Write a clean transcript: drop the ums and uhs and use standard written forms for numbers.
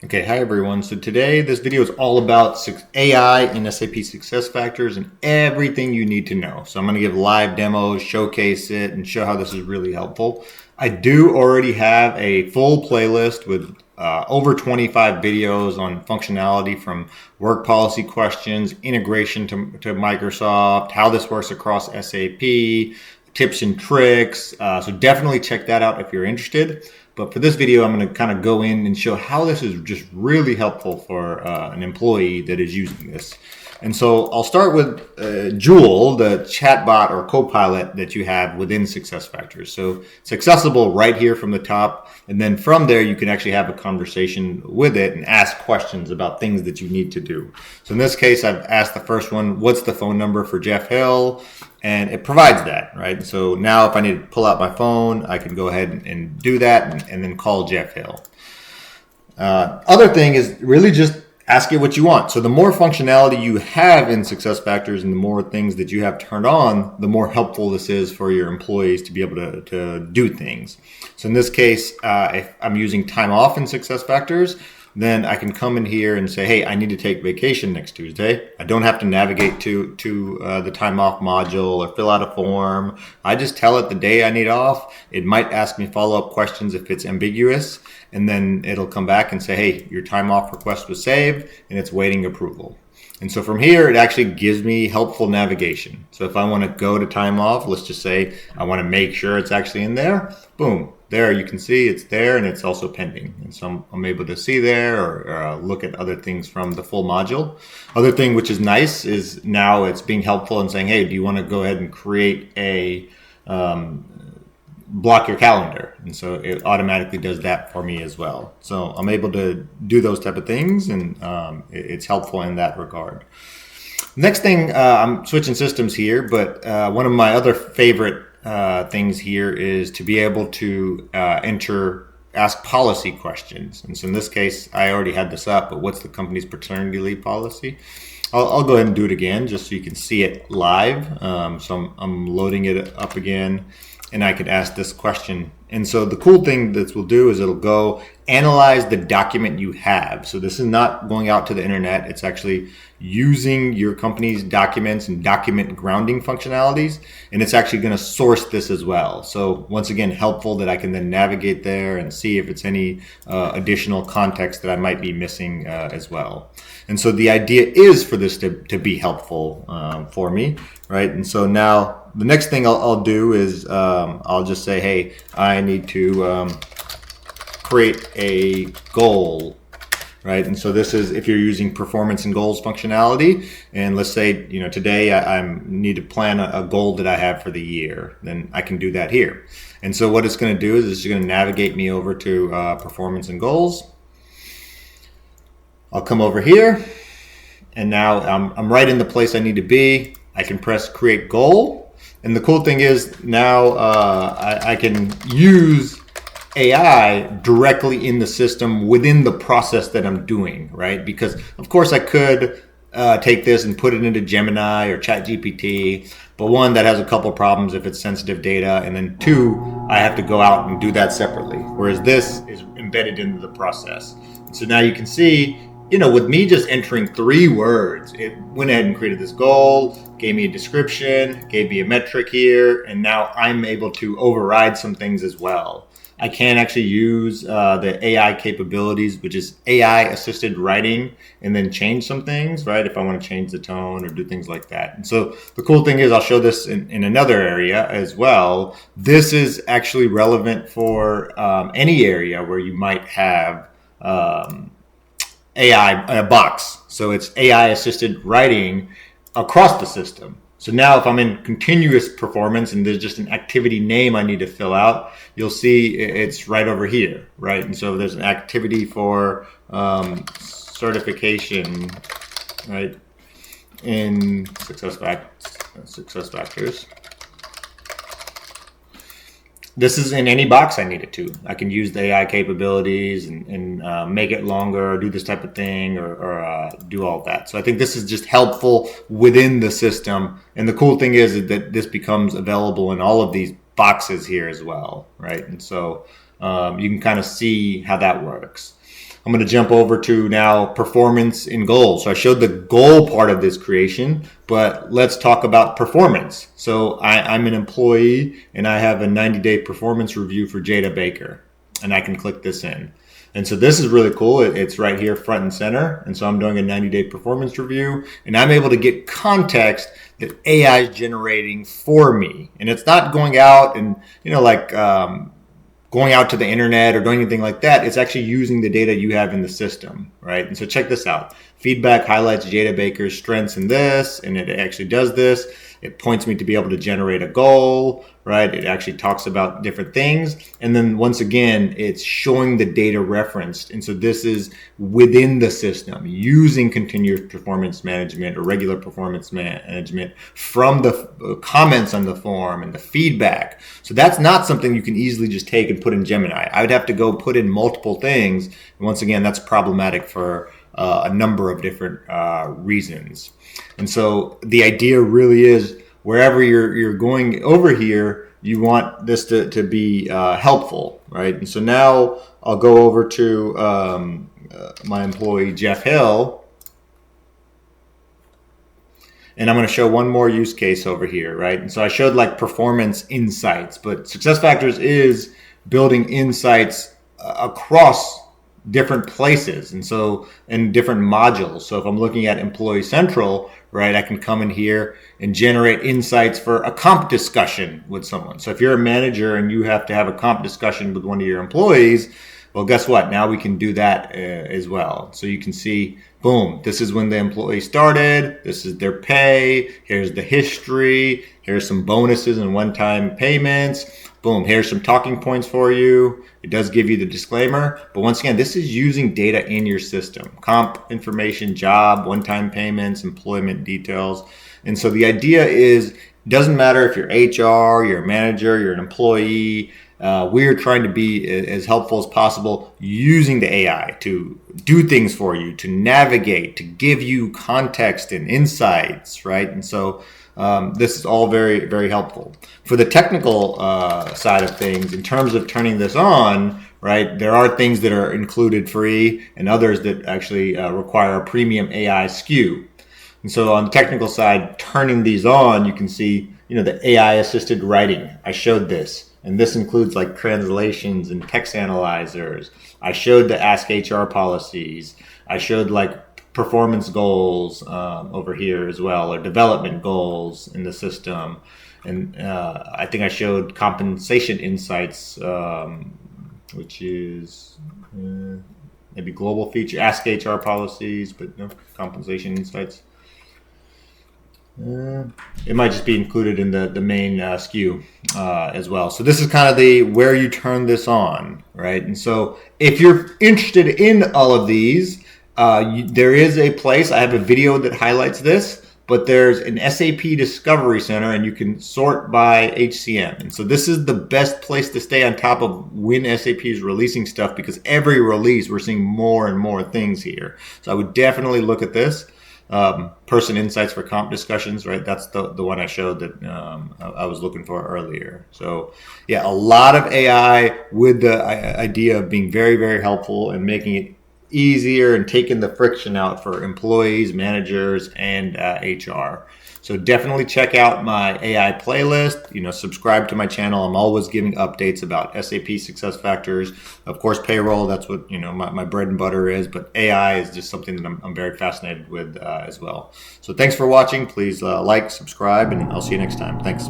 Okay, hi everyone. So today this video is all about AI in SAP SuccessFactors and everything you need to know. So I'm going to give live demos, showcase it, and show how this is really helpful. I do already have a full playlist with over 25 videos on functionality from work policy questions, integration to Microsoft, how this works across SAP, tips and tricks. So definitely check that out if you're interested. But for this video, I'm going to kind of go in and show how this is just really helpful for an employee that is using this. And so I'll start with Joule, the chatbot or copilot that you have within SuccessFactors. So it's accessible right here from the top. And then from there, you can actually have a conversation with it and ask questions about things that you need to do. So in this case, I've asked the first one, what's the phone number for Jeff Hill? And it provides that, right? So now if I need to pull out my phone, I can go ahead and do that and then call Jeff Hill. Other thing is really just ask it what you want. So the more functionality you have in SuccessFactors and the more things that you have turned on, the more helpful this is for your employees to be able to do things. So in this case, if I'm using time off in SuccessFactors, then I can come in here and say, hey, I need to take vacation next Tuesday. I don't have to navigate to the time off module or fill out a form. I just tell it the day I need off. It might ask me follow-up questions if it's ambiguous, and then it'll come back and say, hey, your time off request was saved and it's waiting approval. And so from here, it actually gives me helpful navigation. So if I want to go to time off, let's just say I want to make sure it's actually in there, boom. There you can see it's there and it's also pending. And so I'm able to see there or look at other things from the full module. Other thing which is nice is now it's being helpful in saying, hey, do you want to go ahead and create a block your calendar? And so it automatically does that for me as well. So I'm able to do those type of things and it's helpful in that regard. Next thing, I'm switching systems here, but one of my other favorite things here is to be able to ask policy questions. And so in this case, I already had this up, but what's the company's paternity leave policy? I'll go ahead and do it again just so you can see it live. So I'm loading it up again and I could ask this question. And so the cool thing that we'll do is it'll go analyze the document you have. So this is not going out to the internet. It's actually using your company's documents and document grounding functionalities. And it's actually going to source this as well. So once again, helpful that I can then navigate there and see if it's any additional context that I might be missing as well. And so the idea is for this to be helpful for me, right? And so now the next thing I'll do is I'll just say, hey, I need to create a goal, right? And so this is if you're using performance and goals functionality, and let's say today I need to plan a goal that I have for the year, then I can do that here. And so what it's going to do is it's going to navigate me over to performance and goals. I'll come over here, and now I'm right in the place I need to be. I can press create goal. And the cool thing is now I can use AI directly in the system within the process that I'm doing, right? Because of course I could take this and put it into Gemini or ChatGPT, but one, that has a couple problems if it's sensitive data, and then two, I have to go out and do that separately. Whereas this is embedded into the process. And so now you can see, with me just entering 3 words, it went ahead and created this goal, gave me a description, gave me a metric here, and now I'm able to override some things as well. I can actually use the AI capabilities, which is AI assisted writing, and then change some things, right? If I want to change the tone or do things like that. And so the cool thing is I'll show this in another area as well. This is actually relevant for any area where you might have AI box. So it's AI assisted writing across the system. So now if I'm in continuous performance and there's just an activity name I need to fill out, you'll see it's right over here, right? And so there's an activity for certification, right, in SuccessFactors. This is in any box I need it to. I can use the AI capabilities and make it longer, or do this type of thing, or do all of that. So I think this is just helpful within the system. And the cool thing is that this becomes available in all of these boxes here as well, right? And so you can kind of see how that works. I'm going to jump over to now performance and goals. So I showed the goal part of this creation, but let's talk about performance. So I'm an employee and I have a 90-day performance review for Jada Baker, and I can click this in. And so this is really cool. It's right here front and center. And so I'm doing a 90-day performance review, and I'm able to get context that AI is generating for me. And it's not going out and, going out to the internet or doing anything like that. It's actually using the data you have in the system, right? And so check this out. Feedback highlights Jada Baker's strengths in this, and it actually does this. It points me to be able to generate a goal, right? It actually talks about different things. And then once again, it's showing the data referenced. And so this is within the system using continuous performance management or regular performance management from the comments on the form and the feedback. So that's not something you can easily just take and put in Gemini. I would have to go put in multiple things. And once again, that's problematic for a number of different reasons. And so the idea really is wherever you're going over here, you want this to be helpful, right? And so now I'll go over to my employee, Jeff Hill, and I'm going to show one more use case over here, right? And so I showed like performance insights, but SuccessFactors is building insights across different places, and so in different modules. So if I'm looking at Employee Central, right, I can come in here and generate insights for a comp discussion with someone. So if you're a manager and you have to have a comp discussion with one of your employees, well, guess what? Now we can do that as well. So you can see, boom, this is when the employee started. This is their pay. Here's the history. Here's some bonuses and one-time payments. Boom, here's some talking points for you. It does give you the disclaimer, but once again, this is using data in your system. Comp information, job, one-time payments, employment details. And so the idea is, it doesn't matter if you're HR, you're a manager, you're an employee, we're trying to be as helpful as possible using the AI to do things for you, to navigate, to give you context and insights, right? And so this is all very, very helpful. For the technical side of things, in terms of turning this on, right, there are things that are included free and others that actually require a premium AI SKU. And so on the technical side, turning these on, you can see, the AI assisted writing. I showed this, and this includes like translations and text analyzers. I showed the Ask HR policies. I showed like performance goals over here as well, or development goals in the system. And I think I showed compensation insights, which is maybe global feature, Ask HR policies, but no compensation insights. It might just be included in the main SKU as well. So this is kind of the where you turn this on, right? And so if you're interested in all of these, there is a place, I have a video that highlights this, but there's an SAP Discovery Center and you can sort by HCM. And so this is the best place to stay on top of when SAP is releasing stuff, because every release we're seeing more and more things here. So I would definitely look at this. Person insights for comp discussions, right? That's the one I showed that I was looking for earlier. So yeah, a lot of AI with the idea of being very, very helpful and making it easier and taking the friction out for employees, managers, and HR. So definitely check out my AI playlist, subscribe to my channel. I'm always giving updates about SAP SuccessFactors. Of course, payroll, that's what, my bread and butter is, but AI is just something that I'm very fascinated with as well. So thanks for watching. Please like, subscribe, and I'll see you next time. Thanks.